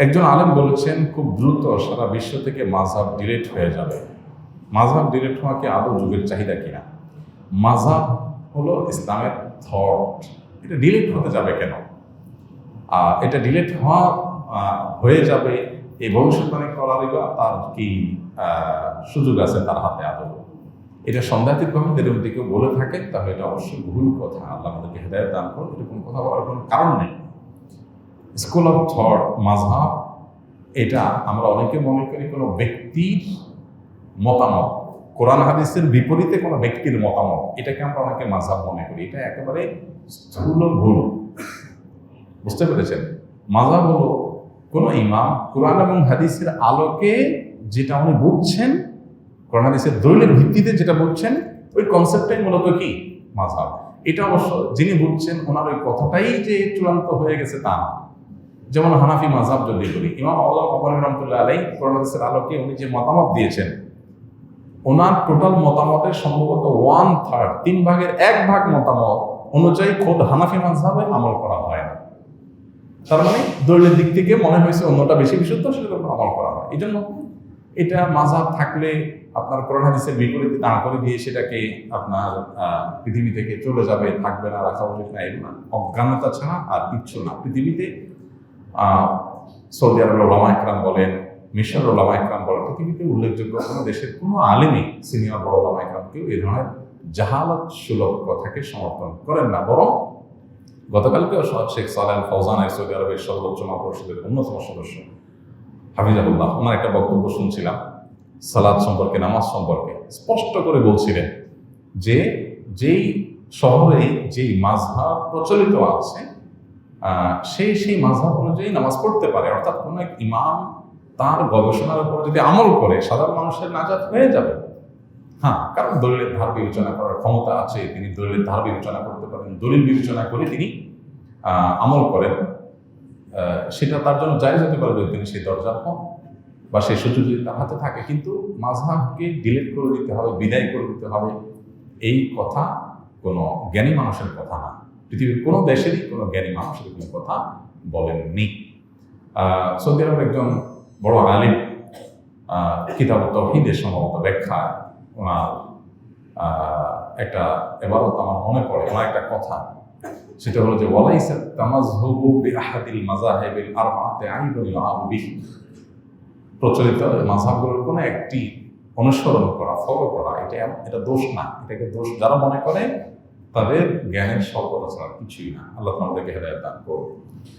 একজন আলেম বলেছেন খুব দ্রুত সারা বিশ্ব থেকে মাযহাব ডিলিট হয়ে যাবে। মাযহাব ডিলিট হওয়া কি আদৌ যুগের চাহিদা কিনা? মাযহাব হলো ইসলামের থট, এটা ডিলিট হতে যাবে কেন? এটা ডিলিট হয়ে যাবে এই ভবিষ্যৎবাণী করারই বা তার কি সুযোগ আছে তার হাতে আদৌ? এটা সন্দেহাতীতভাবে যদি উনি কেউ বলে থাকেন তাহলে এটা অবশ্যই ভুল কথা। আল্লাহ আমাদেরকে হেদায়েত দান করুন, এরকম কথা বলার কোনো কারণ নেই। স্কুল অফ থট, মাযহাব, এটা আমরা অনেকে মনে করি কোনো ব্যক্তির মতামত, কোরআন হাদিসের বিপরীতে কোনো ব্যক্তির মতামত, এটাকে আমরা অনেকে মাযহাব মনে করি। এটা একেবারে স্থূল ভুল। বুঝতে পেরেছেন? মাযহাব হলো কোনো ইমাম কোরআন এবং হাদিসের আলোকে যেটা উনি বুঝছেন, কোরআন হাদিসের দলিলের ভিত্তিতে যেটা বুঝছেন, ওই কনসেপ্টটাই মূলত কি মাযহাব। এটা অবশ্য যিনি বুঝছেন ওনার ওই কথাটাই যে চূড়ান্ত হয়ে গেছে তা না। যেমন হানাফি মাযহাব যদি বলি, ইমাম আবু হানিফা রাহমাতুল্লাহ আলাইহি কোরআন হাদিসের আলোকে উনি যে মতামত দিয়েছেন, ওনার টোটাল মতামতের সম্ভবত 1/3, 3/1 মতামত অনুযায়ী খোদ হানাফি মাযহাবে আমল করা হয় না। তার মানে দলিলের দিক থেকে মনে হয়েছে অন্যটা বেশি বিশুদ্ধ, সেটার উপর আমল করা হয়। এই জন্য এটা মাযহাব থাকলে আপনার কোরআন হাদিসের বিপরীতে দাঁড় করে দিয়ে সেটাকে আপনার পৃথিবী থেকে চলে যাবে, থাকবে না, রাখা উচিত না, এগুলো অজ্ঞানতা ছাড়া আর কিচ্ছু না। পৃথিবীতে সৌদি আরবের ওলামা ইকরাম বলেন, মিশরের ওলামা ইকরাম বলেন, পৃথিবীতে উল্লেখযোগ্য কোনো দেশের কোনো আলেমই সিনিয়র বড় ওলামা ইকরাম কেউ এই ধরনের জাহালাত সুলভ কথাকে সমর্থন করেন না। বরং গতকালকেও শেখ সালেহ আল ফৌজান, সৌদি আরবের সর্বোচ্চ মহাপরিষদের অন্যতম সদস্য হাফিজাহুল্লাহ, ওনার একটা বক্তব্য শুনছিলাম সালাত সম্পর্কে, নামাজ সম্পর্কে। স্পষ্ট করে বলছিলেন যে যেই শহরে যেই মাযহাব প্রচলিত আছে সেই মাযহাব অনুযায়ী নামাজ পড়তে পারে। অর্থাৎ কোনো এক ইমাম তার গবেষণার উপর যদি আমল করে সাধারণ মানুষের নাজাত হয়ে যাবে। হ্যাঁ, কারণ দলিলের ধার বিবেচনা করার ক্ষমতা আছে, তিনি দলিলের ধার বিবেচনা করতে পারেন, দলিল বিবেচনা করে তিনি আমল করেন, সেটা তার জন্য জায়েজ হতে পারে যদি তিনি সেই দরজা হন বা সেই সুযোগ যদি তার হাতে থাকে। কিন্তু মাযহাবকে ডিলিট করে দিতে হবে, বিদায় করে দিতে হবে, এই কথা কোনো জ্ঞানী মানুষের কথা না। পৃথিবীর কোনো দেশেরই কোনো জ্ঞানী মানুষের কোনো কথা বলেননি। সৌদি আরবের একজন বড় আলিম কিতাব তাওহীদের সম্ভবত ব্যাখ্যা, ওনার একটা এবারত আমার মনে পড়ে, ওনার একটা কথা, সেটা হলো যে ওয়ালাইসা তামাযহুবু বিআহাদিল মাযাহিবিল আরবাআতি আইবুন ইউআবু বিহি। প্রচলিত মাযহাবগুলোর কোনো একটি অনুসরণ করা, ফলো করা, এটা দোষ না। এটাকে দোষ যারা মনে করে তাদের জ্ঞানের স্বল্পতা ছাড়া কিছুই না। আল্লাহ আমাদেরকে হেদায়েত দান করুন।